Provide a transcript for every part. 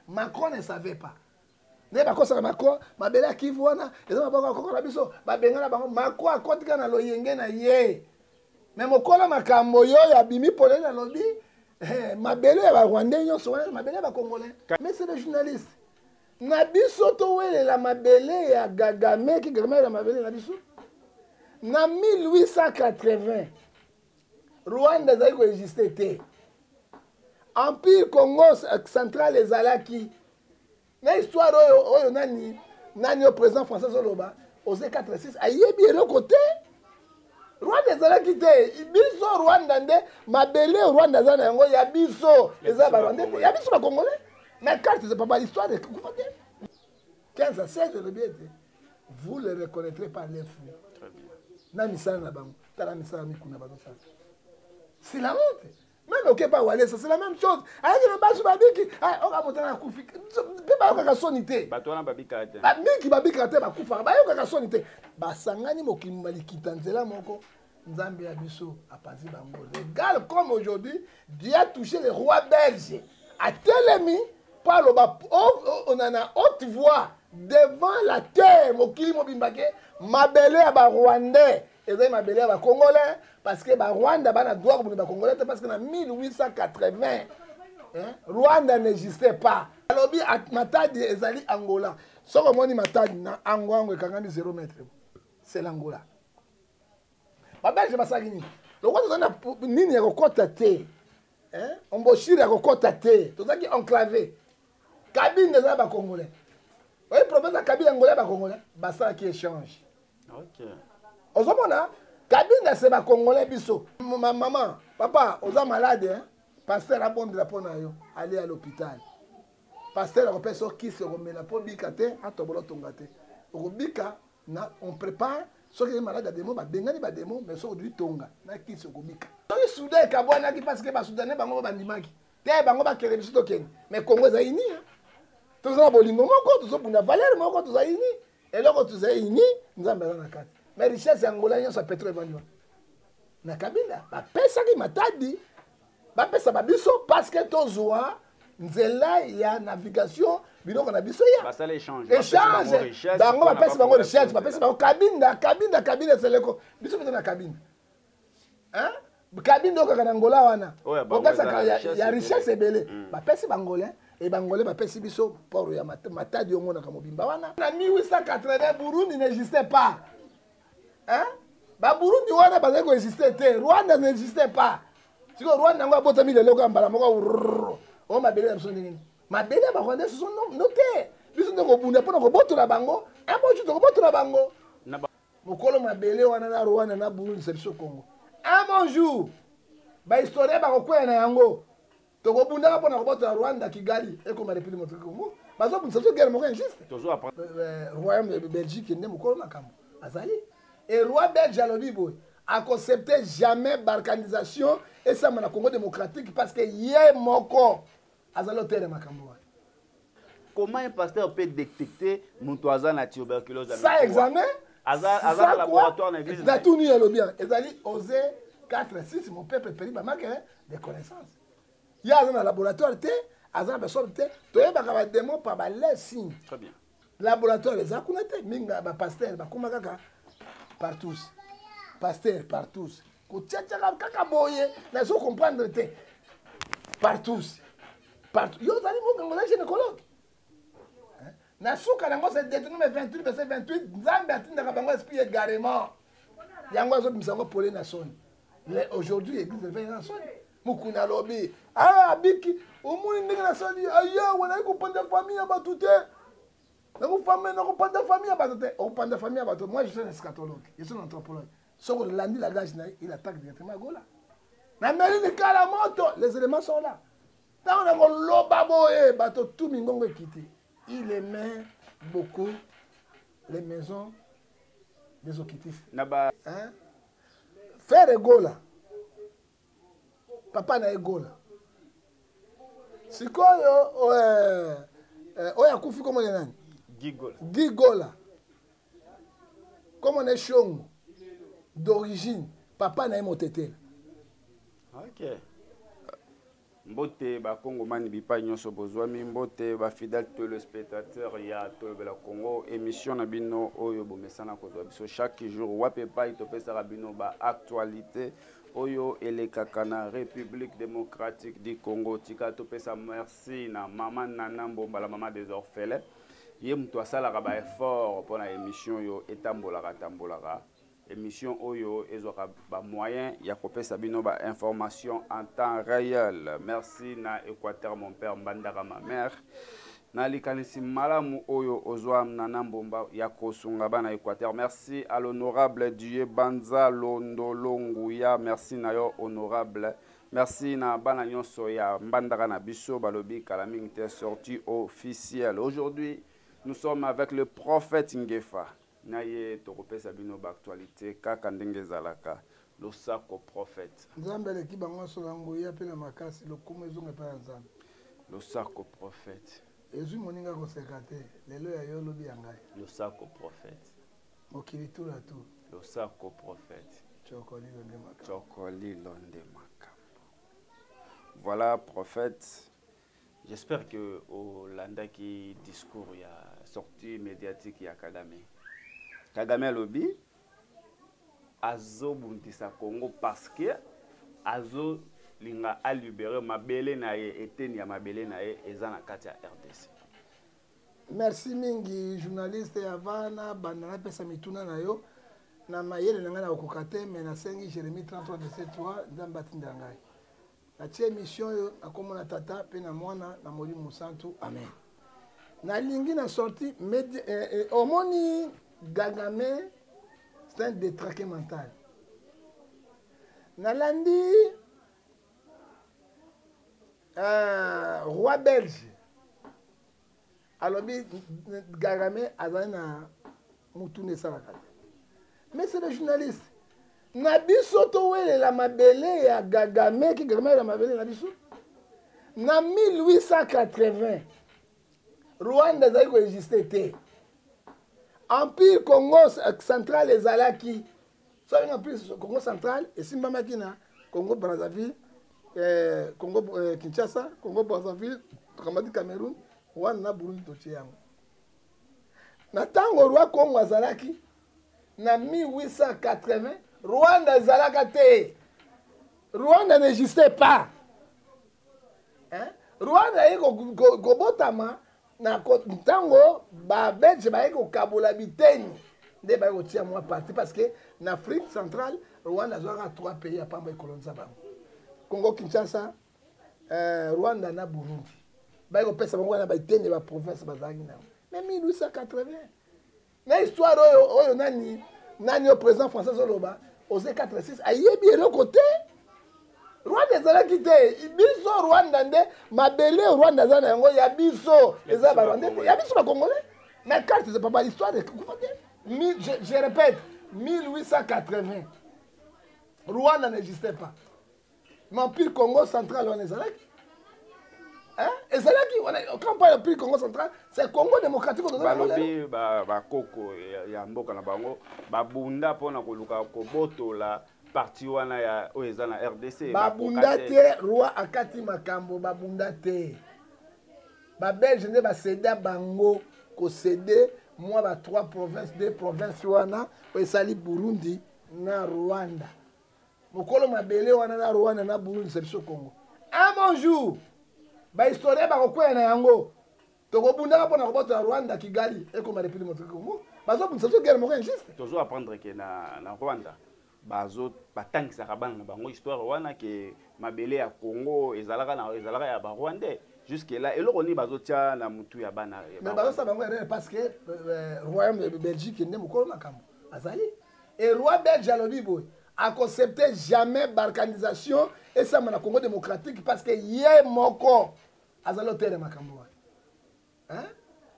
Macron ne savait pas. Ne ba kosa Macron, mabele akivu wana, ezama ba ko na biso, ba bengana bango Macron akotika na loyenge na ye. Mais mokola makambo yo ya bimi polele na lobi, mabele ya ba Rwandais nyonso wana, mabele ba Congolais. Mais c'est des journalistes. Na biso to wele la mabele ya Gagame ki Gagame la mabele na biso. Na 1880, Rwanda zai ko exister te. Empire Congo central ezalaki. Na histoire oyo nani au président français Zoloba, osé 46 ayebi eloko te. Rwanda ezalaki te. Biso Rwanda nde mabele Rwanda za na yango ya biso eza ba Rwanda te. Ya biso ba Congolais. Mais carte c'est pas l'histoire de 15 à 16 le bien. Vous le reconnaîtrez par les fruits. Très bien. Na misala na bango, tala misala mikuna bango ça. C'est la honte. Même au pas Walé, c'est la même chose. Avec le basu babiki, on va monter na kufi. Ba yoka sonité. Ba tona babika te. Ba miki babika te ba kufa. Ba yoka sonité. Ba sangani mokili malikita nzela moko. Nzambe ya biso apazi bango. Légal comme aujourd'hui, Dieu a touché le roi belge. A telemi par le bas, on en a haute voix devant la terre. Mokili mobimbake, mabele ya ba Rwandais. Et ça mabele ya ba Congolais. Parce que bah, Rwanda a droit pour les Congolais parce qu'en 1880, Rwanda n'existait pas. Alors, Matadi ezali Angola. Ce que moi, Matadi na Angola, c'est 0 mètre. C'est l'Angola. Je ne sais pas si le roi de Nini est recoté. On bochire est recoté. Tout ça qui est enclavé. Cabine des Arabes Congolais. Vous voyez, le problème de la cabine Angolais Congolais, bah ça qui échange. Ok. Au moment Kabine c'est ma Congolais biso. Ma maman, papa, on est malade hein. Pasteur a bon de la peau na yo, aller à l'hôpital. Pasteur a personne qui se remet la peau bikate, a tobolo tongate. Au bika na on prépare ceux qui sont malades à démon, ba bengani ba démon, mais ceux du tonga, na qui se bika. Ceux soudain kabwana qui parce que ba soudanais bango ba ndimaki. Te bango ba kele biso ken. Mais Congo za ini hein. Tous na bolingo moko, tous na valeur moko, tous za ini. Et là quand tous za ini, nzambe na kati. Mais richesse angolais ça pétrole vanyo. Na kabila ba pesa ki matadi. Ba pesa ba biso parce que tozoa nzela ya navigation biloko na biso ya. Ba ça l'échange. Échange. Bango ba pesa bango richesse, ba pesa bango kabinda seleko. Biso biso na kabinda. Hein? Kabinda ko kana Angola wana. Okasa ya richesse ebele. Ba pesa bangolais et bangolais ba pesa biso poro ya matadi ongo na kamobimba wana. Na 1880 Burundi n'existait pas. Hein? Bah Burundi wana bazali ko exister te. Rwanda n'existait pas. Si le Rwanda ngo abota mi lelo ka mbala moko o mabele na sonde nini. Mabele ba Rwanda ce sont noté. Biso ndeko bunda pona ko botola bango. Abo chuto ko botola bango. Mokolo mabele wana na Rwanda na Burundi c'est biso Congo. Un bon jour ba historien ba ko kwena yango. To ko bunda pona ko botola Rwanda Kigali e ko ma république moto Congo. Bazo bunsa so guerre moko existe. Toujours après royaume de Belgique ne mokolo makambo. Azali. Et le roi belge Alobibo a accepté jamais balkanisation et ça m'a Congo démocratique parce que hier moko azaloté de makambo. Comment un pasteur peut détecter Montoisa la tuberculose? Ça examen Azar laboratoire dans l'église. Na tout ni bien. Ezali osé 4 6 mon peuple péri ba marque des connaissances. Il y a un laboratoire té azar personne té to yeba ka ba démon par ba les signes. Très bien. Laboratoire les akunate minga ba pasteur ba kuma kaka par tous. Pasteur, par tous. Kakaboye, mais faut comprendre. Par tous. Partout. Yo, zali mo ngona gynécologue. Na suka nango c'est détenu 28 verset 28, Nzambe atinda bango esprit égarément. Yango azo misango polé na soni. Aujourd'hui l'église de na soni. Mukuna lobi. Ah, biki, omuni ndenge na soni. Aya, wana ko panda famille ba touté. Moi, je suis un eschatologue, je suis un anthropologue. Si on landi la gage, il attaque directement à Gola. Les éléments sont là. Il aimait beaucoup les maisons des okitifs. Hein? Faire Gola. Papa n'a Gola. C'est quoi? Oya Koufi, comment il est? Gigola. Comme on est chong d'origine, papa n'a pas motété. Ok. Mbote ba Congo mani bipa nyonso bozwami mbote ba fidèle téléspectateur ya Tolobela Congo émission na bino oyo bomesana kozwa biso chaque jour wape pai topesa bino ba actualité oyo elekaka na République démocratique du Congo tika topesa merci na mama Nana Mbomba la maman des orphelins ye mutu asalaka ba effort pour na émission yo tambolaka émission oyo ezwaka ba moyen ya kopesa bino ba information en temps réel. Merci na Équateur mon père Mbandaka ma mère. Na likanisi malamu oyo ozwa Nana Mbomba ya kosunga bana Équateur. Merci à l'honorable Dieu Banza Londolonguya. Merci na yo honorable. Merci na bana nyonso ya Mbandaka na biso balobi Kalaming te sortie officielle. Aujourd'hui, nous sommes avec le prophète Ngefa. Naye tokopesa bino ba actualité kaka ndenge zalaka lo sako prophète nzambe leki bango solango ya pe na makasi lokumu ezonga pa nzambe lo sako prophète ezui moninga ko sekate lelo ya yo lobi yangai lo sako prophète mokili tula tu lo sako prophète chokoli londe makambo. Voilà prophète, j'espère que au landaki discours ya sortie médiatique ya Kagame lobby azo buntisa Congo parce que azo linga a libéré mabele na ye eteni ya mabele na ye eza na kati ya RDC. Merci mingi journaliste ya vana bandana pesa mituna na yo na mayele nanga na okokate mais na sengi Jérémie 33:3 nzamba tinda ngai na tie émission yo akomona tata pe na mwana na moli musantu amen na lingi na sorti omoni Kagame, c'est un détraqué mental. Nalandi, roi belge. Alors, Kagame a na Moutoune Salakate. Mais c'est le journaliste. Nabiso Towele la mabele ya Kagame, qui Kagame la mabele Nabiso. Na 1880, Rwanda a existé. Empire Congo central ezalaki so empire Congo central esimbamaki na Congo Brazzaville Congo Kinshasa Congo Brazzaville tokamati Cameroun Rwanda na Burundi totie yango na tango roi Congo azalaki na 1880 Rwanda ezalaka te Rwanda n'existait pas Rwanda gobotama na tango ba belge ba eko kabola biteni nde ba eko tia moi parti parce que na Afrique centrale Rwanda zoaka 3 pays apamba ekolonza bango Congo Kinshasa Rwanda na Burundi ba eko pesa bango na ba biteni ba province bazangi na mais 1880 na histoire oyo nani au président français Zoloba osé 46 ayebi eloko te Rwanda ezalaki te biso Rwanda nde mabele Rwanda za na yango ya biso eza ba Rwanda ya biso ba Congolais mais carte c'est pas l'histoire de je répète 1880 Rwanda n'existait pas l'empire Congo central on ezalaki ezalaki quand on parle l'empire Congo central c'est Congo démocratique balobi ba koko ya mboka na bango babunda pona koluka kobotola parti wana ya oeza na RDC babunda te roi akati makambo babunda te ba belge ne ba céder bango ko céder moi ba 3 provinces 2 provinces wana esali Burundi na Rwanda mokolo mabele wana na Rwanda na Burundi c'est biso Congo un bon jour ba historien ba kokwena na yango tokobunda pona kobota Rwanda Kigali ekoma République du Congo bazo bunsa so guerre moko injuste toujours apprendre que na Rwanda bazo batangisaka bana na bango histoire wana ke mabele ya Congo ezalaka ya ba Rwandais jusque là eloko ni bazotia na mutu ya bana mais bazo sa bango parce que royaume de Belgique ne mokolo makambo azali et roi belge alobi boy accepter jamais balkanisation et ça na Congo démocratique parce que yé moko azalo tere makambo hein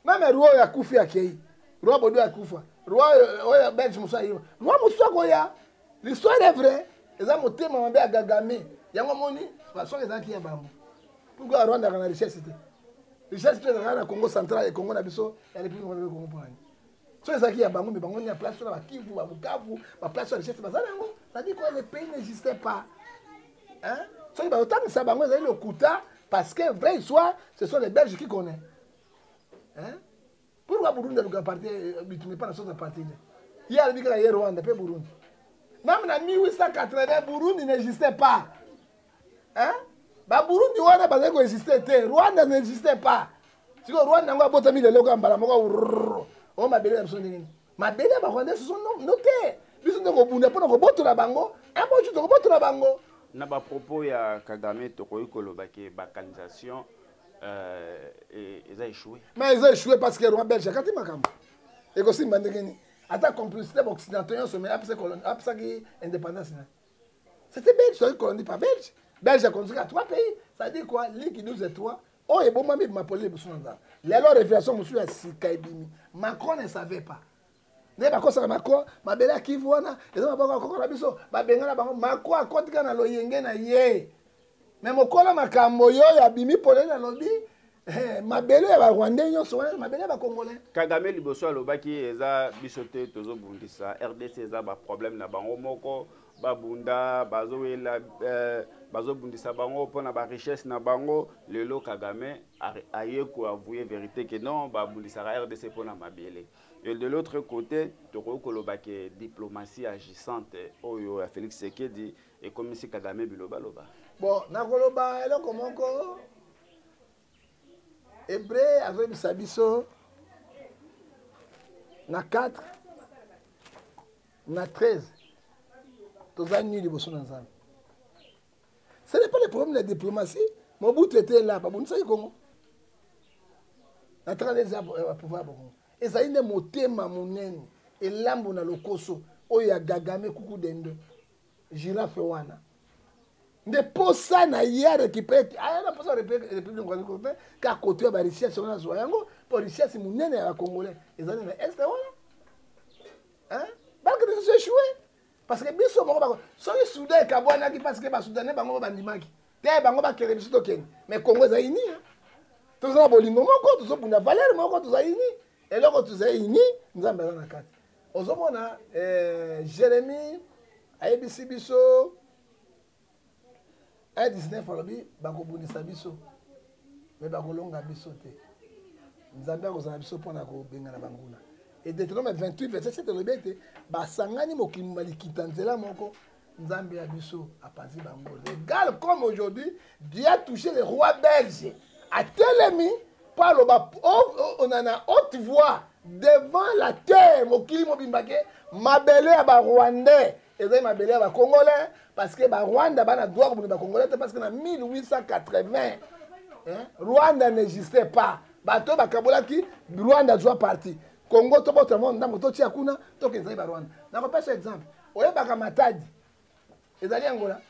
même roi ya kufi akei roi bodo ya kufa roi belge musa yiwa roi musa koya l'histoire est vraie eza motema mabe ya Kagame yango moni basoki ezalaki ya bango pourquoi Rwanda kana richesse te richesse te na Congo central et Congo na biso ya République du Congo mpani so ezalaki ya bango mais bango ni ya place na Kivu ba Bukavu ba place de richesse bazala yango ça dit que le pays n'existait pas hein soki bazotangisa bango ezali lokuta parce que vrai histoire ce sont les Belges qui connaissent. Hein? Pourquoi Burundi aluka parti bitumé pas na sota parti il y a le kaka Rwanda pe Burundi même en 1880 Burundi n'existait pas. Hein? Ba Burundi wana bazali ko exister te Rwanda n'existait pas. Si Rwanda ngo abotami le loka mbala moko o mabele ya msoni mabele ba Rwanda ce sont notés biso ndeko bunda pona ko botola bango impoche to ko botola bango na ba propos ya Kagame to ko ikoloba ke ba canalisation ils ont échoué. Mais ils ont échoué parce que Rwanda belge kati makambo et aussi mandengeni ata complicité occidentale so mais après qui indépendance. C'était belge, c'est colonie pas belge. Belge a construit à 3 pays. Ça dit quoi? Link 12 et 3. Oh, et bon, moi, ma police, les lois de révélation, monsieur, à Sikaibimi. Macron ne savait pas. Ne pas quoi ça Macron, ma belle qui voit na, et ça va encore la biso, ma bengala bango, Macron a compte kana lo yenge na ye. Mais mon kola makambo yo ya bimi polé na lobby. Ma belle ba Rwandais nyonso, ma belle ba Congolais. Kagame liboso alobaki eza bisote tozo bundisa RDC eza ba problème na bango moko. Babunda bazowela bazobundisa bango pona ba richesse na bango lelo Kagame aye ko avouer vérité que non babundisa RDC pona mabele et de l'autre côté toko koloba ke diplomatie agissante oyo ya Félix Tshisekedi et comme si Kagame biloba loba bon na koloba eloko moko hébreu avec biso na 4 na 13. Ce n'est pas le problème de la diplomatie. Mobutu était là. Pas bon, ça y est, Congo. La tradition à pouvoir. Et ça y est, moté mamounène. Et l'ambo na lokoso. Oya gagame kuku dendo. Girafe wana. Ne posa na ya récupérer. Ah, na posa récupérer République car côté ba richesse on a zoyango. Pour richesse mounène ya congolais. Et ça na est wana. Hein? Balque de se échoué. Parce que biso moko bako soki soudain kabwana ki parce que ba soudanais bango bandimaki te bango ba kere biso to ken mais Congo za ini to za bolingo moko to zo bunda valeur moko to za ini et loko to za ini nzambe na kati ozomona Jérémie ayebisi biso 19 alobi bako bundisa biso mais bako longa biso te nzambe akozala biso pona ko benga na banguna. Et Deutéronome 28, verset 7, le bête, basangani mokimali kitanzela moko, nzambe abiso apanzi bango. Regarde comme aujourd'hui, Dieu a touché les rois belges. A telemi, par le bas, on en a haute voix devant la terre, mokili mobimbake, mabele à ba Rwandais, et ça mabele à ba Congolais, parce que ba Rwanda bana droit pour ba Congolais, parce que en 1880, Rwanda n'existait pas. Bato ba Kabola qui Rwanda doit partir. Congo to botre monde ndambo to tia kuna to kenza ba Rwanda. Na ko pesa exemple. Oyebaka Matadi. Ezali Angola.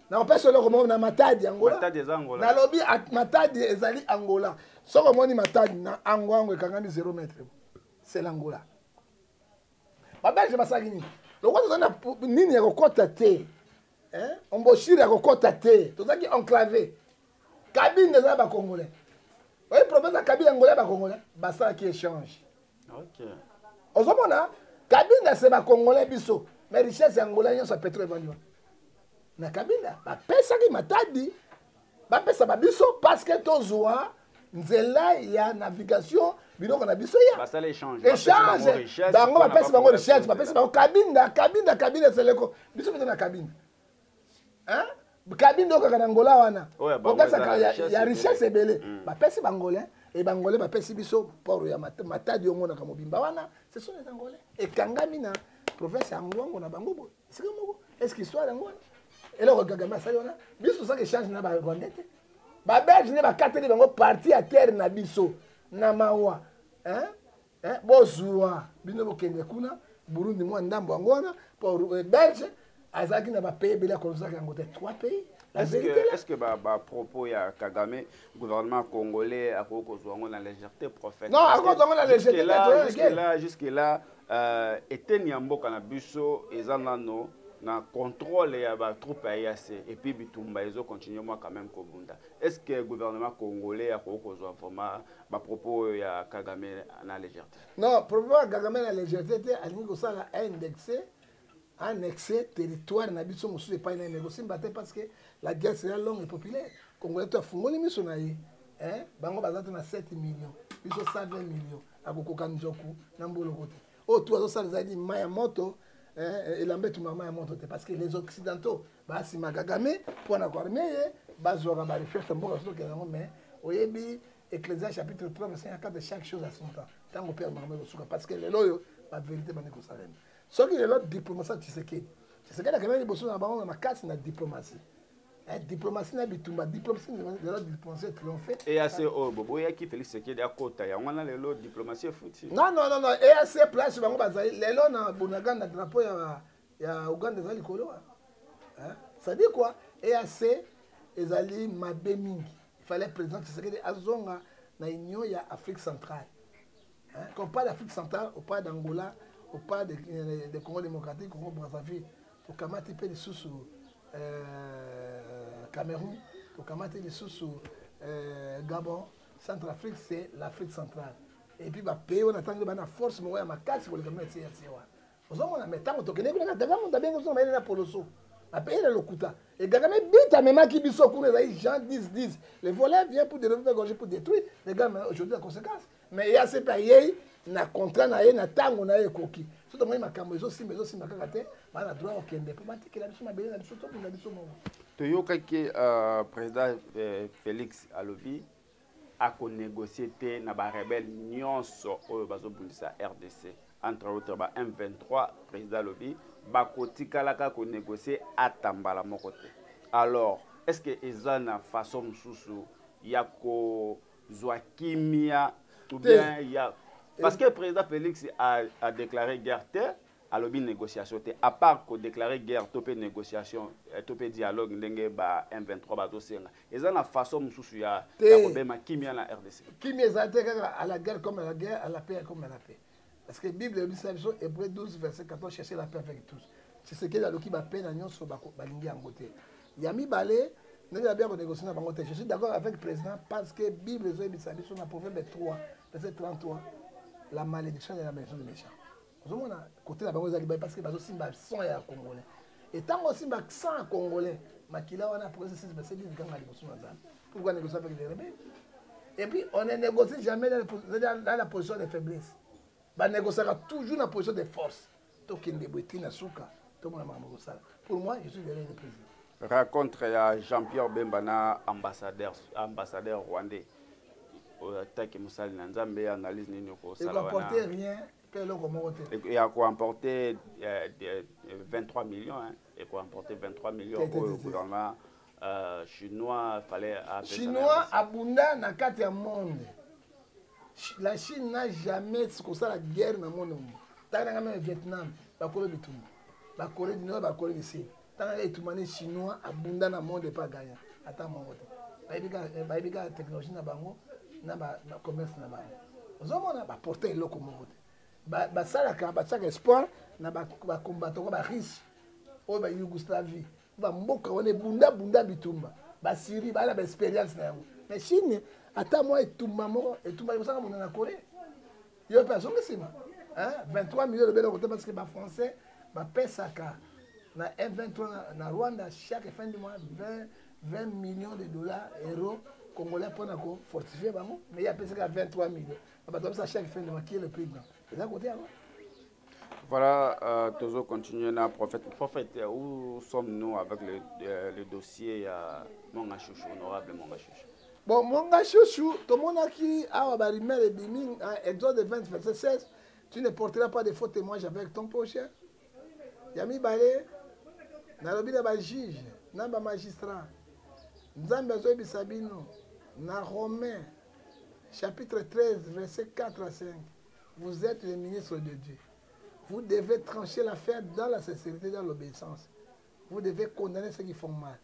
Na ko pesa loko mo na Matadi Angola. Matadi eza Angola. Na lobi Matadi ezali Angola. Soko moni Matadi na Ango ekangami 0 mètre. C'est l'Angola. Ba belge basaki nini? Loko to na nini ya kokota te. Hein? Omboshiri ya kokota te. To zaki enclavé. Kabine eza ba Congolais. Oui, le problème de la cabine angolaise, c'est ça qui échange. Ok. Ozomona, cabine c'est ba Congolais biso, mais richesse angolaise c'est pétrole vendu. Na cabine, ba pesa ki matadi, ba pesa ba biso parce que tozoa nzela ya navigation, biloko na biso ya. Ba ça l'échange. Échange. Bango ba pesa bango richesse, ba pesa bango cabine c'est leko. Biso peut na cabine. Hein? Cabine donc en Angola wana. Ya richesse ebele. Ba pesi bangolais et bangolais ba pesi biso port ya matadi yo mona ka mobimba wana, ce sont les angolais. Et kangami na province ya Ngwango na bango bo. C'est comme moko. Est-ce que histoire ngwana? Et là Kagame ça yona. Biso ça que change na ba Rwandais. Ba belge ne ba kateli bango parti à terre na biso na mawa. Hein? Hein? Bozua. Bino bokende kuna Burundi mo ndambo ngwana pour belge. Azaki na ba pays bela comme ça en côté 3 pays. Est-ce que propos ya Kagame gouvernement congolais a kozwa ngo na légèreté prophète? Non, a kozwa ngo na légèreté. Jusque là eteni mboka na biso ezanano na contrôle ya ba troupe ya IAC et puis bitumba ezo continuer moi quand même kobunda. Est-ce que gouvernement congolais a kozwa vraiment ba propos ya Kagame na légèreté? Non, propos ya Kagame na légèreté alingi ko sala indexé annexer territoire na biso mosusu epai na négocier mbate parce que la guerre sera longue et populaire. Congolais to afungoli miso na ye. Bango bazate na 7 millions. Biso 120 millions. Akokoka njoku na mbolo kote. Oh tu azosala ezali maya moto elambe tu mama ya moto te parce que les occidentaux basi magagame pour na armée bazora ba recherche mboka soto ke nango mais oyebi Ecclésiaste chapitre 3 verset 4 de chaque chose à son temps. Tango père mama kosuka parce que lelo yo ba vérité bane ko salema. Soki lelo diplomatie Tshisekedi a quand même bosso na bango na makasi na diplomatie. Diplomatie na bitumba diplomatie lelo diplomatie triomphé. EAC bobo ya ki Félix Tshisekedi akota ya ngwana lelo diplomatie futi. Non EAC place bango bazali lelo na bonaga na drapeau ya Uganda zali kolo. Ça dit quoi? EAC ezali mabe mingi. Il fallait président Tshisekedi azonga na union ya Afrique centrale. Quand on parle d'Afrique centrale, on parle d'Angola, on parle de Congo démocratique, Congo Brazzaville, au Kamati pe sous Cameroun, au Kamati sous Gabon, Centrafrique c'est l'Afrique centrale. Et puis bah pays on attend que bah na force moi ma casse pour le Cameroun c'est wa. Vous on a mettant on tokene bien d'avant on a bien on va aller na poloso. A payer le lokuta. Et Gagame bita même qui biso pour les gens 10 les voleurs viennent pour développer pour détruire les gars mais aujourd'hui la conséquence. Mais il y a ces pays na contrat na ye na tango na ye koki. Surtout moi makambo ezo simba kakate ba na droit okende pour matiki la biso mabele na biso to na biso mo. Toyoka ki président Félix alobi a ko négocier te na ba rebelle nyonso oyo bazobundisa RDC entre autres ba M23 président alobi ba kotikalaka ko négocier atambala moko te. Alors est-ce que ezana façon mususu ya ko zwa kimia ou bien il y a parce que le président Félix a déclaré guerre à l'objet négociation à part que déclarer guerre topé négociation topé dialogue ndenge ba M23 ba dosenga eza na façon mususu ya kobema kimia na RDC kimia ezate kaka à la guerre comme à la guerre à la paix comme à la paix parce que Bible dit ça Hébreux 12 verset 14 chercher la paix avec tous c'est ce qu'il a loki ba paix na nyonso ba lingi angote yami balé ndenge bien négocier na bango te je suis d'accord avec le président parce que Bible zo ebisa biso na proverbe 3 verset 33 la malédiction de la maison des méchants. Vous avez côté la banque parce que bazo simba son ya congolais. Et tant que simba sans congolais, makila on a progressé 6 verset 10 quand on a négocié. Pourquoi négocier avec les rebelles? Et puis on ne négocie jamais dans la position de faiblesse. On négociera toujours dans la position de force. Tokende boetina suka, to mona mambo sala. Pour moi, je suis derrière le président. Raconte à Jean-Pierre Bembana ambassadeur rwandais. Il n'a apporté rien. Il a emporté 23 millions. Il a emporté 23 millions au gouvernement chinois. Chinois abondant dans 4 monde. La Chine n'a jamais causé la guerre dans le monde. Tant que le Vietnam, la Corée du Sud, la Corée du Nord, la Corée du Sud. Tant que les Chinois abondant dans le monde n'est pas gagnant. Attends mon côté. La technologie n'a pas na ba commerce na ba ozomona ba porter loko moko ba salaka ba tsaka espoir na ba combattant ba riche o ba Yougoslavie ba mboka one bunda bitumba ba Syrie ba la ba expérience na yango mais Chine ata moi etumba moko etumba yosaka mona na Corée yo personne que sima 23 millions de dollars parce que ba français ba pesaka na M23 na Rwanda chaque fin du mois 20 millions de dollars euros Congolais pour nous fortifier, mais il y a presque 23 millions. Ça chaque fin de mois qui est le prix. Voilà, toujours continuer na prophète. Prophète, où sommes-nous avec le dossier Monga Chouchou, honorable Monga Chouchou? Bon, Monga Chouchou, tout le monde qui a barimé le biming, Exode 20, verset 16, tu ne porteras pas de faux témoignages avec ton prochain. Yami Balé, Nalobi na ba juge, na ba magistrat. Nzambe azoyebi sabino na Romains chapitre 13 verset 4 à 5. Vous êtes les ministres de Dieu. Vous devez trancher l'affaire dans la sincérité, dans l'obéissance. Vous devez condamner ceux qui font mal.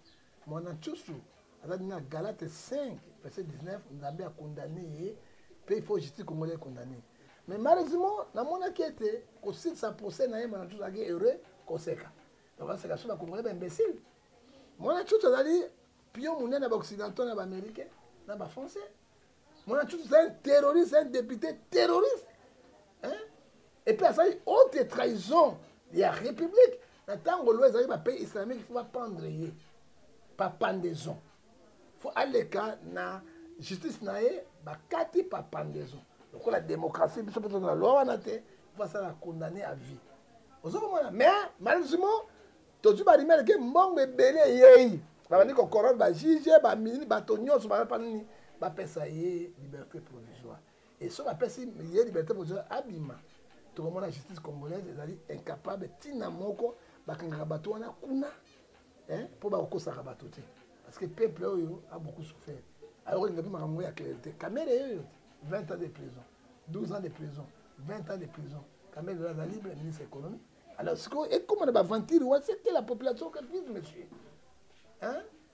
Mon Antchoussou, dans Galates 5 verset 19, Nzambe a condamné et il faut justice congolais condamné. Mais malheureusement, dans mon enquête, quand ça procès na mon Antchoussou a heureux conséquent. Donc c'est la chose à congolais imbécile. Mon Antchoussou a dit pion monnaie na occidentaux na américain na ba français moi tout c'est un terroriste un député terroriste hein et puis ça haute trahison de la république na tango loi ezali ba pays islamique il faut pas prendre pas pendaison faut aller na justice na ye bakati pa pendaison donc la démocratie biso peut na loi wana te va ça la condamner à vie ozokomona mais malheureusement tozu barimele ke mbongo ebele yei babandi kokorona bajuge baministre bato nyonso bapa nini bapesa ye liberté provisoire et so bapesi ye liberté provisoire abima tokomona justice congolaise ezali incapable ntina moko bakangaka bato wana kuna mpo bakokosaka bato te parce que peuple oyo a beaucoup souffert alors olinga mpe makambo ya clarté kamere oyo 20 ans de prison 12 ans de prison 20 ans de prison kamere oyo aza libre ministre économie alors sikoyo ekomana bavantire wana c'était la population que vise monsieur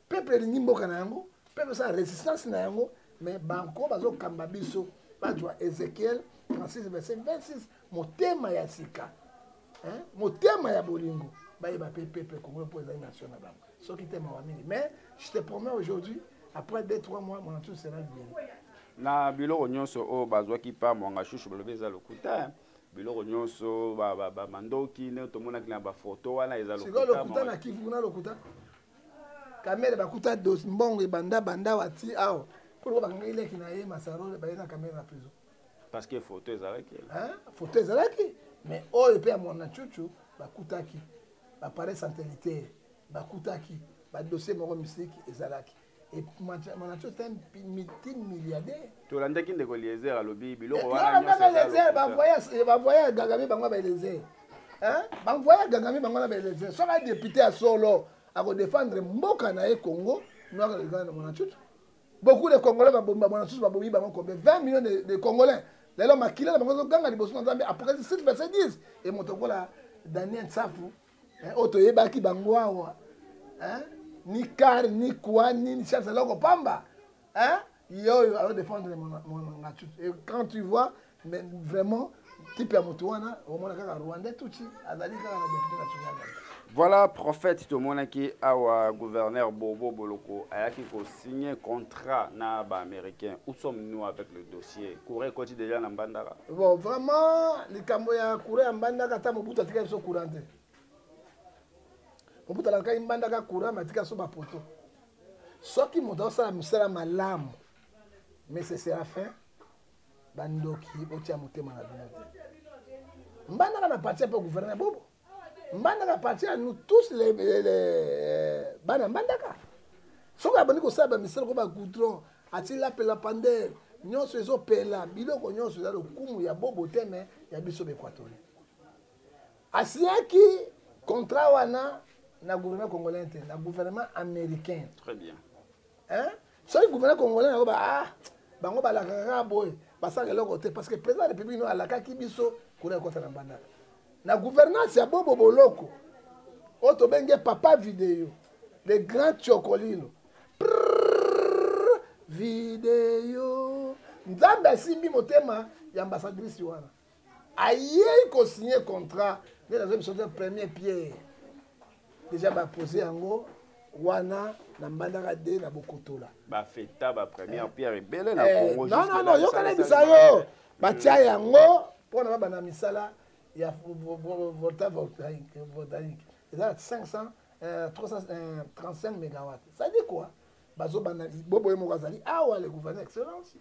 peuple elingi mboka na yango peuple osala résistance na yango mais banko bazokamba biso bazwa Ézéchiel 36 verset 26 motema ya sika motema ya bolingo bayeba mpe peuple congolais mpo ezali nation na bango soki te mawa mingi mais je te promets aujourd'hui après 2-3 mois mon entour sera libéré na biloko nyonso oyo bazwaki pa mwanga shushu balobi eza lokuta biloko nyonso bamandoki nde tomonaki na bafoto wana eza lokuta na kivu kuna lokuta kamere bakuta mbongo ebanda wati awa pour bakanga ileki na ye masarole baye na kamere na prison parce que photo ezalaki photo ezalaki mais oyo mpe ya mwana chuchu bakutaki bapare santelitaire bakutaki badossier moko mystique ezalaki et mwana chuchu c'est un multimilliardaire tolandaki ndeko Eliezer alobi biloko wana nyonso bavoya gangami bango baeliezer bavoya gangami bango na baeliezer soki adepute ya solo akodefendre mboka na ye Congo noaka legana na mwana chuchu beaucoup de Congolais babomba mwana chuchu babomi bango combien 20 millions de Congolais lelo makila na bango zoganga liboso na Nzambe Apocalypse 6 verset 10 et motokola Daniel Safu oyo toyebaki bango awa ni car ni quoi ni chance loko pamba yoyo alors défendre mon et quand tu vois mais vraiment type ya moto wana omona kaka Rwanda tuchi azali kaka na député national. Voilà, prophète tomonaki awa gouverneur Bobo Boloko ayaki ko signer contrat na ba américain. Où sommes-nous avec le dossier? Couré côté déjà na Mbandaka. Bon, vraiment likambo ya couré ya Mbandaka ta mobuta tika so courante. Mobuta la ka Mbandaka courant matika so ba poto. Soki moto sala musala malamu. Mais c'est la fin. Bandoki otia motema na bino. Mbandaka na parti pour gouverneur Bobo. Mbandaka parti à nous tous les bana Mbandaka. Soki abandi ko saba misala ko ba goudron, ati la pela pander, nyonso ezo pela, biloko nyonso za lokumu ya Bobo teme ya biso Équatorien. Asiaki contrat wana na gouvernement congolais te, na gouvernement américain. Très bien. Soki gouvernement congolais na ba bango ba la kaka boy, basaka loko te parce que président de la République no alakaki biso kuna kota na Mbandaka. La gouvernance ya Bobo Boloko oto benge papa vidéo le grand chocolino vidéo nzambe asimbi motema ya ambassadrice wana aye ko signer contrat mais la zone premier pierre déjà ba poser yango wana na Mbandaka de na Bokotola ba feta ba première pierre ebele na Congo non yo kana bisayo ba tia yango pona ba na misala il y a voltaïque. Il y a 335 mégawatts. Ça dit quoi? Bobo et Mogazali, le gouverneur excellence.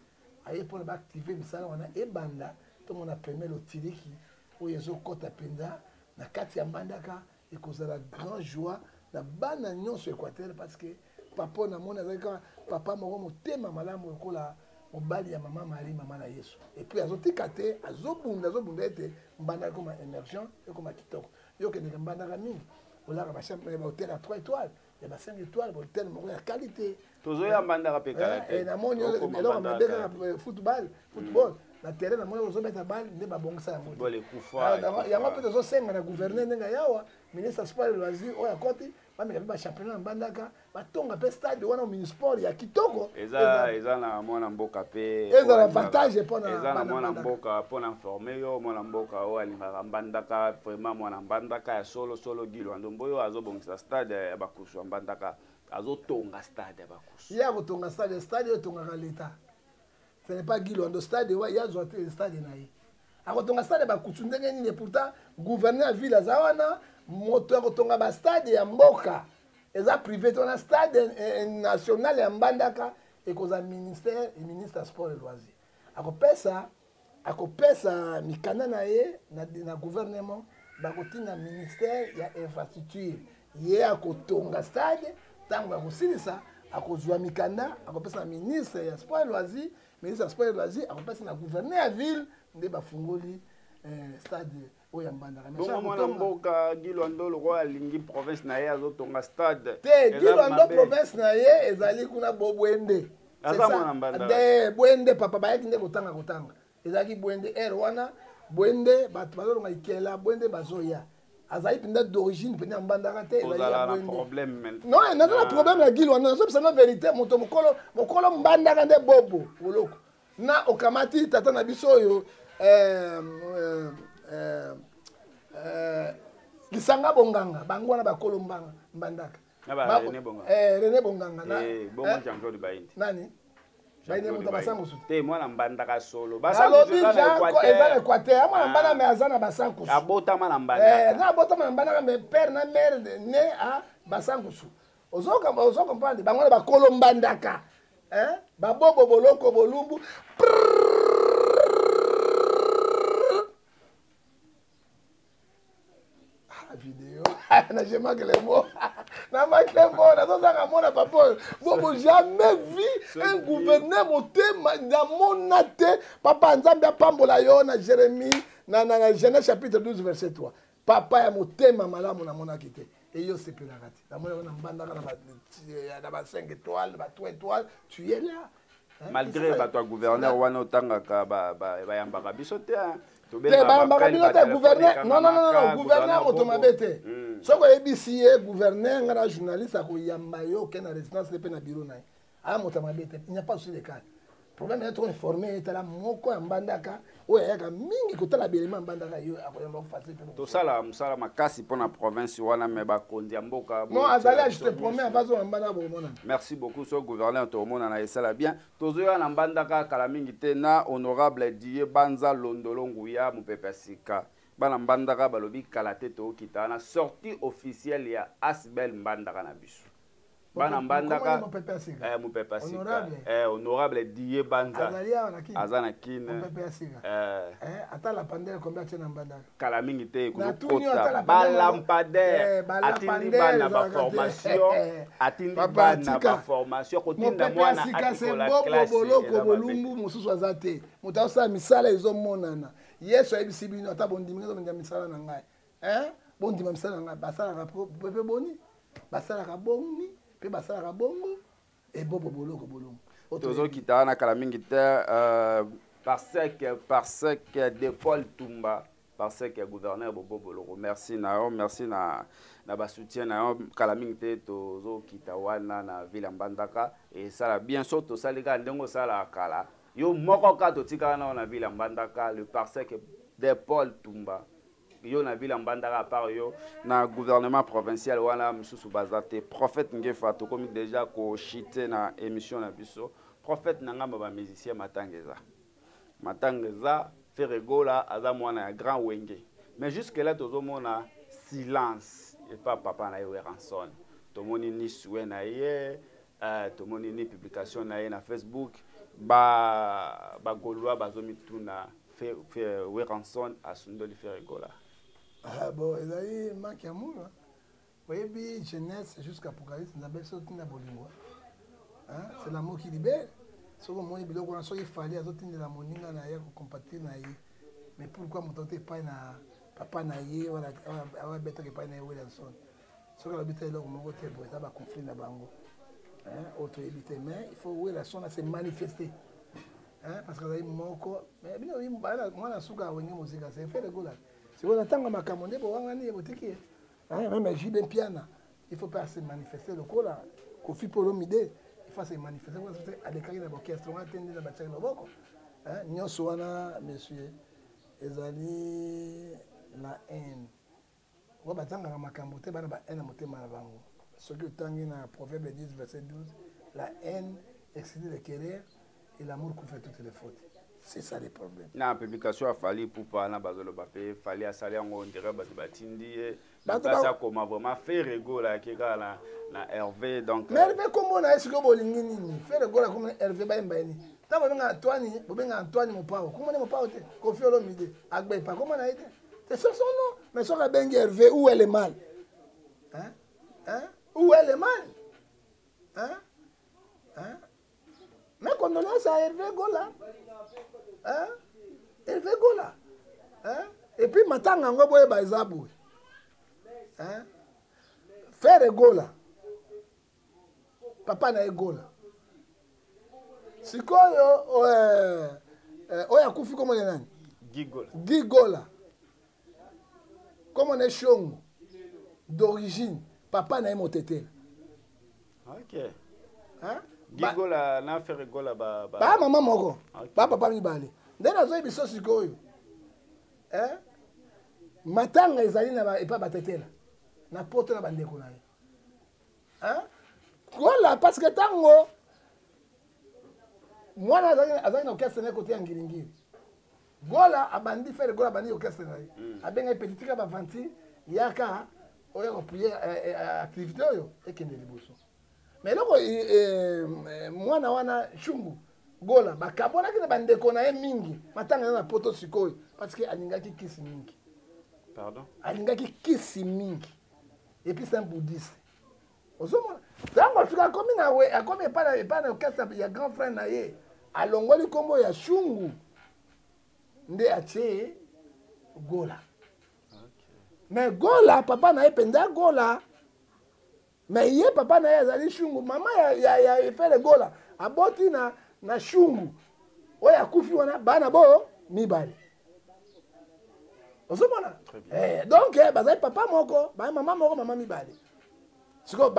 Aïe pour activer le salon, on a Ebanda, tout le monde a permis le tiriki, où ils ont côté Penda, na Katia Mbandaka, et cause la grande joie, la banane sur Équateur, parce que papa n'a mon papa m'a remonté thème malamu la mobali ya mama Marie mama na Yesu et puis azotikate azobunda ete Mbandaka comme émergent et comme kitoko yo ke Mbandaka mingi olaka ba chambre ba hôtel à 3 étoiles et ba 5 étoiles ba hôtel moko ya qualité tozo ya Mbandaka pe qualité et na moni eloko mabeka football na terrain na moni ozobeta balle nde ba bongisa yango bon les coups forts yango pe tozo senga na gouverneur ndenga yawa ministre sport loisir oya koti bameka ba championnat na Mbandaka batonga pe stade wana Minisport ya kitoko eza na mwana mboka pe eza la avantage pona eza na mwana mboka pona former yo mwana mboka o alingaka Mbandaka vraiment mwana Mbandaka ya solo gilo ndombo yo azobongisa stade ya bakusu ya Mbandaka azotonga stade ya bakusu ya kotonga stade yo tongaka leta ce n'est pas gilo ndo stade wa ya zoate stade na ye akotonga stade bakusu ndenge nini pourtant gouverneur ville azawana moto ya kotonga bastade ya mboka eza privé tona stade national ya mbandaka ekozala ministère ministre ya sport et loisir akopesa mikanda na ye na gouvernement bakotinda ministère ya infrastructure ye akotonga stade ntango akosilisa akozwa mikanda akopesa na ministre ya sport et loisir ministre ya sport et loisir akopesa na gouverneur ya ville nde bafungoli stade oyo ya mbandaka mwana mboka gilwando lokwa alingi province na ye azotonga stade te gilwando province na ye ezali kuna bobwende bwende papa bayaki nde kotanga ezalaki bwende ere wana bwende bato bazolonga ikela bwende bazoya azali mpenza d'origine mpenza ya mbandaka te ezali ya bwende non naza na problème ya gilwando nazopesa na vérité moto mokolo mbandaka nde bobo boloko na okamati tata na biso oyo lisanga bonganga bango wana bakolo mbandaka René Bonganga nani baine moto basango su te mwana mbandaka solo balobi jako eza Équateur mwana mbanda me aza na basango su abotama na mbandaka na abotama na mbandaka me père na mère né a basango su ozo comprendre bango wana bakolo mbandaka babobo boloko bolumbu vidéo je manque les mots papa vous jamais vu un gouverneur motema na monate papa nzambe apambola yo na Jérémie na Genèse chapitre 12 verset 3 papa ya motema malamu na monaki te et yo sepelaka te na mona na mbandaka na ba 5 étoiles ba 3 étoiles tu es là malgré ba toi gouverneur wana otangaka ba yambaka biso te gouverneur non gouverneur moto mabe te soko oyebisi ye gouverneur nga na journaliste akoyamba yo oke na résidence mpe na bureau na ye aya moto mabe te il n'y a pas sur le cas problème ya toko informé etala moko ya mbandaka oyo ayaka mingi kotala belema ya mbandaka yo akoyamba kofacile mpe tosala mosala makasi mpona province wana me bakonzi ya mboka non azali je te promets abazo na mbandaka bokomonana merci beaucoup so gouverneur tokomonana esala bien tozoya na mbandaka kala mingi te na honorable die banza londolo nguya mopepe ya sika bana mbandaka balobi kala te tookita na sortie officielle ya asbel mbandaka na biso bana mbandaka mopepe ya sika honorable die banza aza na kine atala pandele combien tena mbandaka kala mingi te kulokota balampadaire atindi bana baformation atindi bana baformation kotinda mwana atikola classe boloko bolumbu mosusu aza te moto asala misala ezomonana yesu ayebisi bino ata bondimi ezobendela misala na ngai bondima misala na ngai basalaka pepe boni basalaka boni mpe basalaka bongo ebobo boloko bolongo tozokita wana kala mingi te parsec de Paul Tumba parsec ya gouverneur bobo boloko merci na yo merci na basoutien na yo kala mingi te tozokita wana na ville ya mbandaka esala bien so tosalika ndenge osala kala yo moko ka totikala na yo na ville ya mbandaka le parsec de Paul Tumba yo na ville mbandaka à part yo na gouvernement provincial wana mususu bazate prophète ngefa to komi déjà ko chité na émission na biso prophète nanga ba musicien matangeza Ferregola aza mwana ya grand wenge mais jusque là tozomona silence et pas papa na yo ranson tomoni ni souhait na ye tomoni ni publication na ye na Facebook ba golwa bazomituna fait ranson asundoli Ferregola. Ah bon, ezali manque amour. Oui, jeunesse jusqu'à Apocalypse, nous avons sorti na bolingo. Hein, c'est l'amour qui libère. Ce que moi biloko na so il fallait azotinde la moninga na ya ko compatir na ye. Mais pourquoi mon tonté pas na papa na ye wala beta ke pas na Wilson. Ce que l'habité là comme côté bo ça va conflit na bango. Hein, auto éviter mais il faut Wilson se manifester. Hein, parce que là moko mais bien moi na suka wenge musique c'est fait régulier. Si vous attendez ma commande, vous allez vous dire même J.B. Piana, il ne faut pas se manifester le coup là. Kofi Polomide, il faut se manifester. Vous allez aller dans l'orchestre, on va attendre la bataille de Boko. Nous sommes monsieur, ezali la haine. Vous allez attendre ma commande, vous allez haine monter mal avant. Ce que vous avez dans Proverbe 10 verset 12, la haine excède les querelles et l'amour couvre toutes les fautes. C'est ça le problème. Na publication a fallu pour parler bazolo bapé, fallait à saler en dirait batindi Bato ça comment vraiment faire rigolo là qui na Hervé donc mais Hervé comment na est-ce que bolingi nini faire rigolo comme Hervé ba mbani ta bobenga Antoine Mopao comment Mopao te Kofi Olomide agbe pas comment na été c'est ça son nom mais son bengi Hervé où elle est mal où elle est mal mais condoléances à Hervé Gola Hervé Gola et puis matanga ngo boye ba ezabu faire Gola papa na Gola sikoyo oya kufi comme le nani Gigola comme on est Shongo d'origine papa na Motetela. OK Gigola na faire Gola ba maman moko ba papa mi bale ndena zo biso sikoyo matanga ezali na epa batetela na poto na bandeko na ye Gola parce que tango mwana azali na orchestre na côté ya ngiringiri Gola abandi faire Gola abandi orchestre na ye abenga petitika ba vanti yaka oya kopuye activité oyo ekende liboso mais loko mwana wana Shungu Gola bakabona kina bandeko na ye mingi matanga na poto sikoyo parce que alingaki kisi mingi. Pardon? Alingaki kisi mingi. Et puis c'est un bouddhiste. Ozomona. Tango tuka komi na we, akomi pas na orchestre ya grand frère na ye. Alongoli kombo ya Shungu. Nde atie Gola. Mais Gola papa na ye penda Gola. Mais ye papa na ye azali Shungu, mama ya efele Gola. Aboti na Shungu. Oya kufi wana bana bo mibali. Ozomona. Donc bazali papa moko, ba mama moko mama mibali. Siko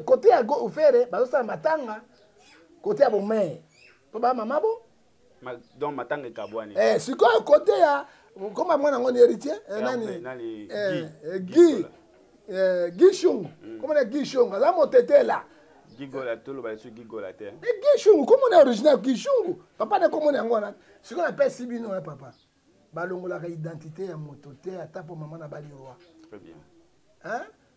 côté ya go ufere bazo sa matanga côté ya bomé. To ba mama bo donc matanga kabwani. Siko côté ya comme mwana ngoni héritier nani Guy Shungu. Comment on est Guy Shungu? Là Motetela. Gigola tolo ba su Gigola te. Guy Shungu, comment on est original Guy Shungu? Papa ne comment on est ngona. Ce qu'on appelle Sibino papa. Balongola ka identité ya motote ata po maman na bali roi. Très bien.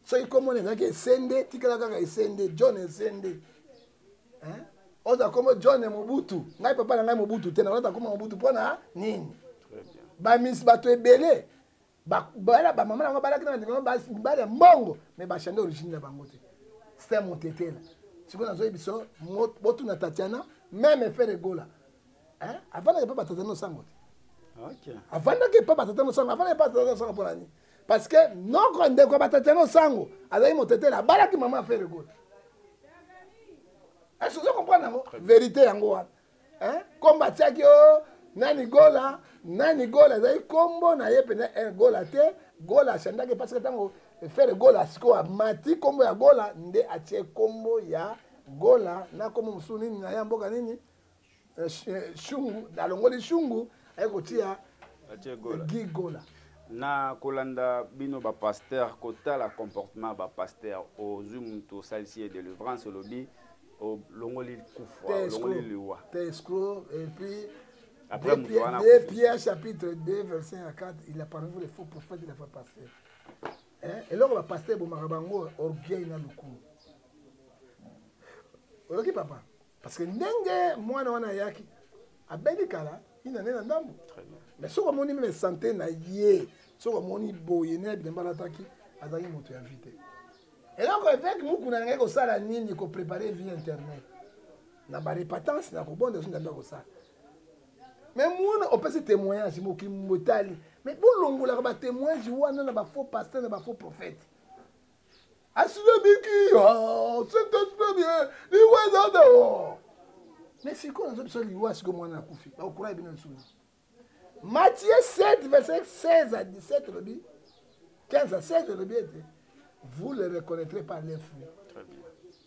So comment on est que sende tikala ka sende John sende. Oza comme John Mobutu. Ngai papa na ngai Mobutu te na oza comme Mobutu pona nini? Très bien. Ba miss bato ebele. Ba maman na balaki na ndeko ba mbongo mais ba chande origine na bango te. C'est Motetela. Si vous avez biso botu na Tatiana même faire Gola. Avant que papa Tatiana sango. OK. Avant que papa Tatiana sango, avant que papa Tatiana sango pour l'année. Parce que non quand ndeko papa Tatiana sango, azali Motetela balaki maman faire Gola. Est-ce que vous comprenez non? Vérité yango wana. Comme batiaki nani Gola azali kombo na ye pena Gola te, Gola chandaki parce que tango faire Gola siko mati kombo ya Gola nde atie kombo ya Gola na kombo musuni na ya mboka nini Shungu alongoli Shungu ayekotia atie Gola Gigola na kolanda bino ba pasteur kotala comportement ba pasteur au zoom to salisi et délivrance lobby au longoli kufwa longoli liwa escroc et puis après Pierre chapitre 2 verset 4 il a parlé les faux prophètes de la foi pasteur. Et là, on va passer pour Marabango, orgueil na lukulu. Ok, papa. Parce que ndenge mwana wana yaki, abeli kala, ina nena ndambo. Mais si on moni me santé na yé, si on moni boye ne bien balataki, azali moto invité. Et là, avec muku na ngeko sala nini ko préparer via internet. Na ba répatance na ko bonde so ndamba ko sala. Mais moi, on peut se témoigner, mo ki motali. Mais pour l'ongola ba témoin, je vois na ba faux pasteur, na ba faux prophète. Asile biki, c'est tout bien. Ni wa da. Mais c'est quoi nous sommes liwa ce que moi na kufi. Ba okura bien sous. Matthieu 7 verset 16 à 17 le dit. 15 à 16 le dit. Vous le reconnaîtrez par les fruits. Très bien.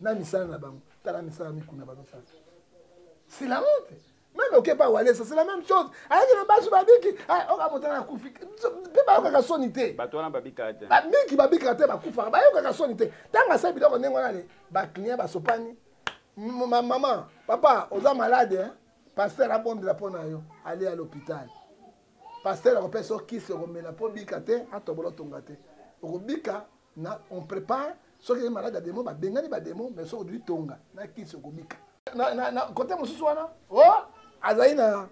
Na misala na bango. Tala misala mikuna ba ça. C'est la honte. Même au Képa Walé, c'est la même chose. Avec le bas, babiki, on va monter dans Koufi. Pas au sonité. Batona babika te. Babiki babika te ba kufa. Ba yo sonité. Tanga sa biloko nengo na le. Ba client ba sopani. Maman, papa, oza malade hein. pasteur abondela mpo na yo aller à l'hôpital pasteur akopesa so kisi okomela mpo bika te atobola otonga te okobika on prépare soki eza malade ya demo babengani bademo mais soki odui tonga na kisi okobika kote mosusu wana azali na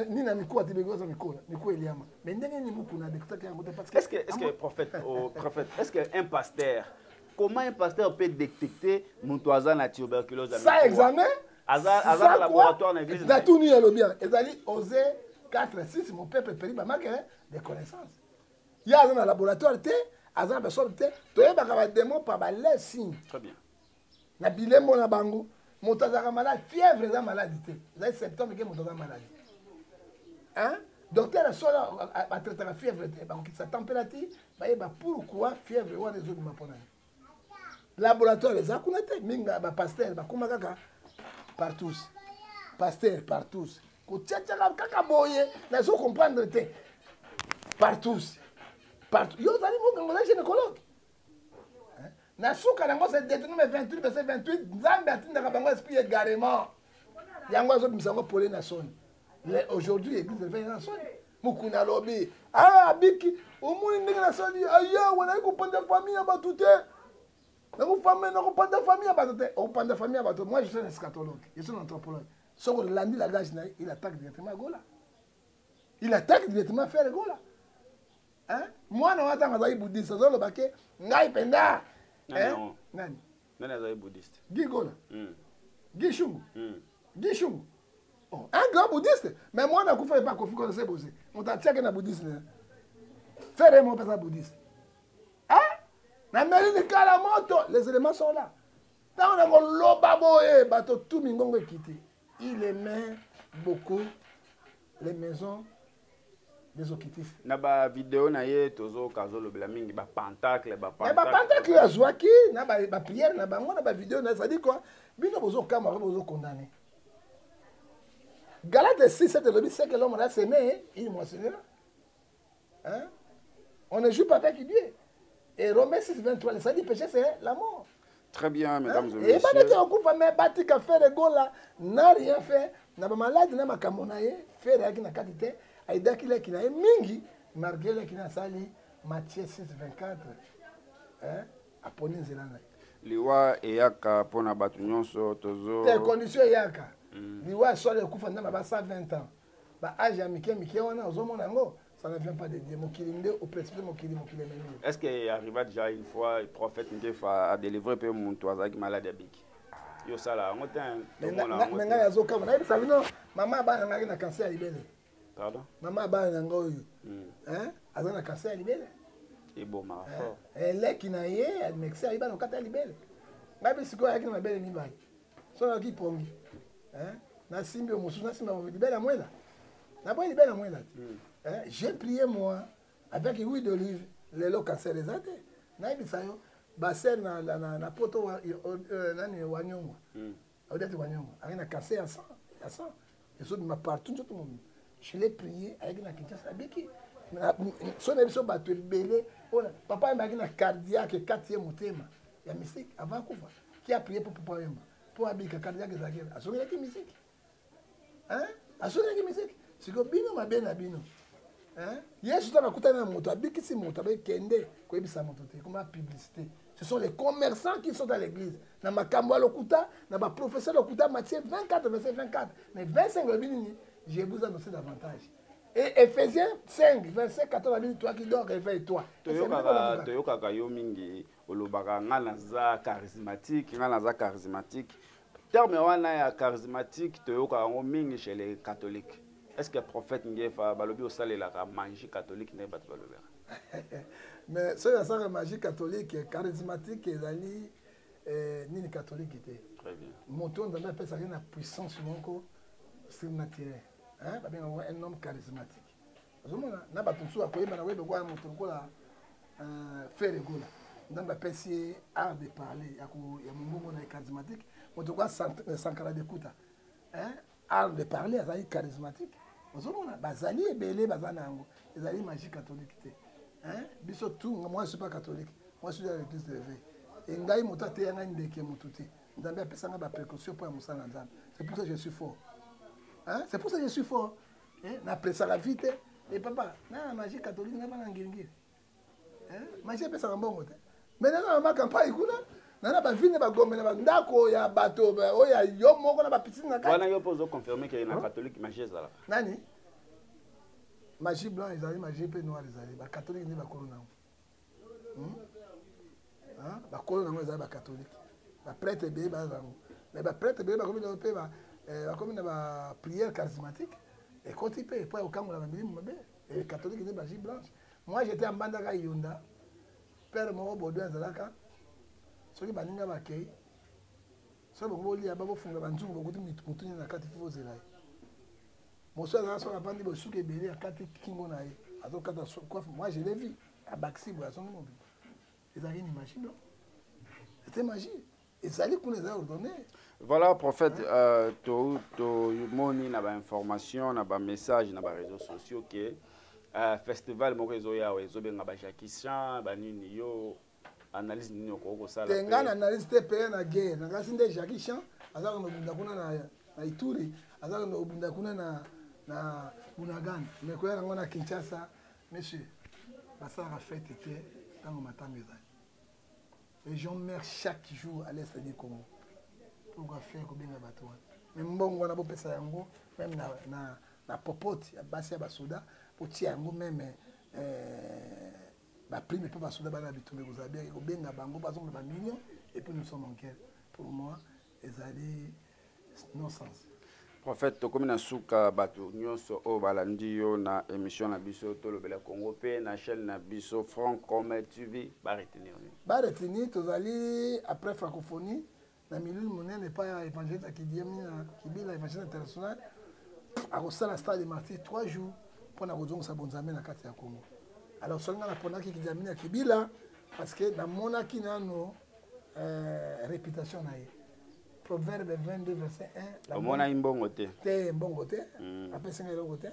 ni na mikuwa te bekoza mikuwa eliama mais ndenge ni mukuna dekutaki yango te parce que est-ce que prophète est-ce que un pasteur comment un pasteur peut détecter moto aza na tuberculose ça examen aza laboratoire na église na tout ni elo bien ezali osé 4-6 mon peuple peri bamake des connaissances ya aza na laboratoire te aza na personne te toyebaka bademo par bale signe très bien na bilembo na bango moto azalaka malade fièvre eza maladi te ezali symptôme ke moto aza maladi docteur asola batraitaka fièvre te bakokitisa température bayeba pourquoi fièvre wana ezobima mpo na ye laboratoire eza kuna te mingi bapaster bakóma kaka partous paster partous kotiatiaka kaka boye nazo comprendre te partous yo ozali mokango oza gynécologue na suka nango se Deutéronome 28 verset 28 nzambe atindaka bango esprit égarement yango azobimisa yango pole na soni aujourd'hui église evei na soni mokuni alobi abiki omoni ndenge na soni ayawa nayi kopanda famille ya bato te nakopanda famille ya bato te okopanda famille ya bato moi je suis un eschatologue je suis un anthropologue soki olandi langage na ye il attaque directement gola il attaque directement faire gola mwana wana ntango azali bouddhiste azoloba ke ngai mpenza nani azali bouddhiste gi gola gi shungu gi shungu un grand bouddhiste mais mwana akufa epa kofi konase bose moto atiaki na bouddhiste fere mo mpesa bouddhiste na meli likala moto les éléments sont là ntango na koloba boye bato tu mingongo ekiti il aimait beaucoup les maisons des okitistes na ba vidéo na ye tozoka azolobela mingi ba pentacle azwaki na ba prière na bango na ba vidéo na ça dit quoi bino bozokama bozo condamné Galate 6 7 le c'est que l'homme a s'aimé il moissonnera on ne joue pas avec Dieu et Romains 6 23 ça dit péché c'est la mort. Très bien, mesdames et messieurs. Et pas de mais batika faire le gola n'a rien fait na ba malade na makambo na ye faire yaki na qualité aida kile kina ye mingi margele kina sali Matthieu 6 24 aponi nzelana liwa eyaka pona batu nyonso tozo les conditions eyaka liwa sole kufa na ba 120 ans ba âge ya mike wana ozomona ngo ça ne vient pas de Dieu. Mokilinde au précipité mokili même. Est-ce qu'il arriva déjà une fois le prophète Ngefa a délivré peu mon toisa qui malade abiki. Yo sala ngotin. Mais nga yazoka na ça vino maman ba nga na cancer ya libele. Pardon? Maman ba nga oyo. Azana cancer ya libele. Et bon ma fort. Elle qui na ye admexer iba no kata libele. Ngabe siko yaki na bele ni bai. So na ki pongi. Na simbi omusu na simba libele amwela. Na boy libele amwela. J'ai prié moi avec huile d'olive, les lots cancer des athées. Naibisa yo bassin na poto nani wanyongo. Odete wanyongo. Avec na cancer à sang. Et ça m'a partout tout le monde. Je l'ai prié avec na Kinshasa beki. Son émission battu belé. Papa m'a dit na cardiaque 4e motema. Ya musique avant kufa. Qui a prié pour papa yamba. Pour abika cardiaque zakela. Asonga ki musique. Asonga ki musique. Siko bino mabena bino. Yesu takakutana na moto abikisi moto abekende koyebisa moto te comme publicité. Ce sont les commerçants qui sont dans l'église. Na makambo ya lokuta, na ba professeur lokuta Matthieu 24 verset 24. Mais 25 le binini, je vous annonce davantage. Et Ephésiens 5 verset 14 toi qui dors réveille-toi. Toyoka yo mingi olobaka ngana za charismatique, ngana za charismatique. Terme wana ya charismatique toyoka ngo mingi chez les catholiques. Est-ce que le prophète Ngefa balobi osale la magie catholique n'est pas balobera? Mais c'est ça magie catholique charismatique ezali nini catholique était. Très bien. Moto ndanda pesa na puissance moko surnaturelle. Ba benga un homme charismatique. Ozomona na batusu akoyeba na webe kwa moto kola faire gola. Ndamba pesi art de parler ya mungu na charismatique. Moto kwa sankara de kuta. Art de parler azali charismatique. Ozomona bazali ebele bazana yango ezali magie catholique te biso tout moi je suis pas catholique moi je suis dans l'église de l'éveil et ngai moto te yanga ndeke moto te nzambe apesanga ba précaution pour musala nzambe c'est pour ça que je suis fort Hein? C'est pour ça que je suis fort. Hein? Après ça, la vite. Et papa, la magie catholique n'a pas d'angélique. Magie est un bon côté. Mais dans la campagne, nana ba vine ba gomena ba ndako ya bato o ya yo moko na ba piscine na kati. Wana yo pozo confirmer que na catholique magie ezala. Nani? Magie blanc ezali, magie pe noir ezali. Ba catholique ni ba kolo nango. Hein? Ba kolo nango ezali ba catholique. Ba prêtre be ba nango. Mais ba prêtre be ba comme na pe ba comme na ba prière charismatique et quand il peut pas au kango na mbili mbe et catholique ni magie blanche. Moi j'étais en Bandaka Yonda. Père moko bodo ezalaka. Soki baninga bakei so bongo lia babo funga banzungu bokuti mutuni na kati fo zelai moso na so kapandi bo suke bele akati kingo na ye azo kata so quoi moi je l'ai vu à Baxi bo son mobile et ça une magie non c'était magie et ça les connaît ordonné. Voilà prophète to moni na ba information na ba message na ba réseaux sociaux que festival moko ezoya ezobenga ba Jackie Chan ba nini yo analyse nini okoko sala pe ngana analyse te pe na guerre na kasi nde Jackie Chan azaka no bunda kuna na Ituri azaka no bunda kuna na Bunagana mais ko yana ngona Kinshasa monsieur basara fête était dans le matin ezali les gens meurent chaque jour à l'est du Congo pour faire ko benga bato mais mbongo na bopesa yango même na popote ya basi ya basoda pour tia yango même la prime peut pas se débarrasser de tout le monde. Bien, il y a bango par exemple 20 millions et puis nous sommes en guerre. Pour moi, ils allaient non sens. Prophète, comme na souka batu nyonso o balandi yo na émission na biso to le bela Congo pe na chaîne na biso Franc-Comme TV ba retenir. Ba retenir to zali après francophonie na milieu monnaie n'est pas évangile qui dit qui bi la évangile international à la stade de martyr 3 jours pour na kozonga sa bonzambe na kati ya Congo. Alors, seulement la ponaki qui examine Kibila, parce que dans mon aki n'a nos réputation. Proverbe 22, verset 1. Au moins, un bon côté. Un bon côté. Après, c'est un côté.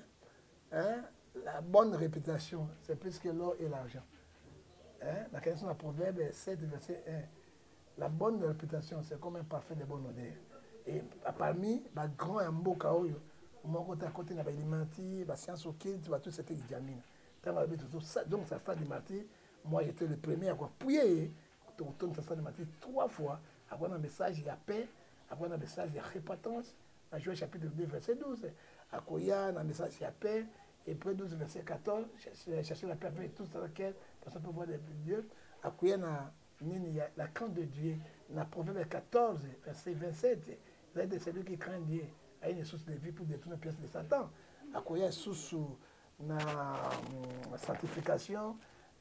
La bonne réputation, c'est plus que l'or et l'argent. La question de la Proverbe 7, verset 1. La bonne réputation, c'est comme un parfait de bonne odeur. Et parmi les grands et beaux kaoyo, mon côté à côté, il y a des aliments, des sciences auxquelles tu vas tout c'était examiner. Donc, ça stade de martyr, moi j'étais le premier à appuyer ça stade de martyr 3 fois, avoir un message de paix, avoir un message de repentance, à jouer chapitre 2, verset 12, à Koya, un message de paix, et puis 12, verset 14, chercher la paix avec tout ça, personne ne peut voir Dieu, à Koya, la crainte de Dieu, dans Proverbe 14, verset 27, c'est celui qui craint Dieu, a une source de vie pour détruire une pièce de Satan, à Koya, sous na sanctification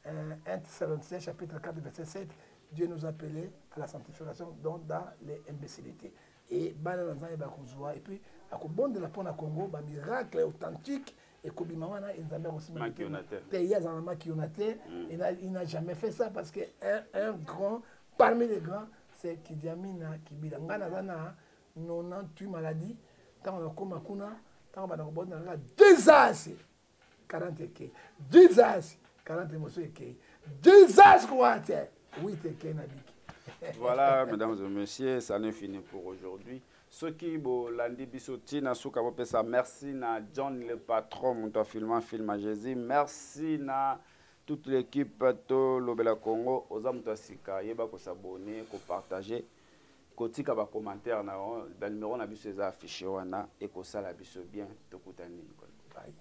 1 Thessaloniciens chapitre 4 verset 7 Dieu nous appelait à la sanctification donc dans les imbécilités et et puis à bon de la pona Congo ba miracle authentique et kobima wana nzambe aussi il n'a jamais fait ça parce que un grand parmi les grands c'est Kidiamina Kibila ngana zana 98 maladies tant on a comme kuna tant on a bon dans 2 ans 40 eke, 10 ans, 40 émotions eke, 10 ans quoi, 8 eke nabiki. Voilà, mesdames et messieurs, ça n'est fini pour aujourd'hui. Ceux qui ont lundi bisoti na souka bopesa, merci na John le patron, mon film à Jésus, merci na toute l'équipe to Lobela Congo, aux hommes de Sika, yeba ko s'abonner, ko partager, ko tika ba commentaire na, ba numéro na biso eza affiché wana et ko sala biso bien to kutani. Bye.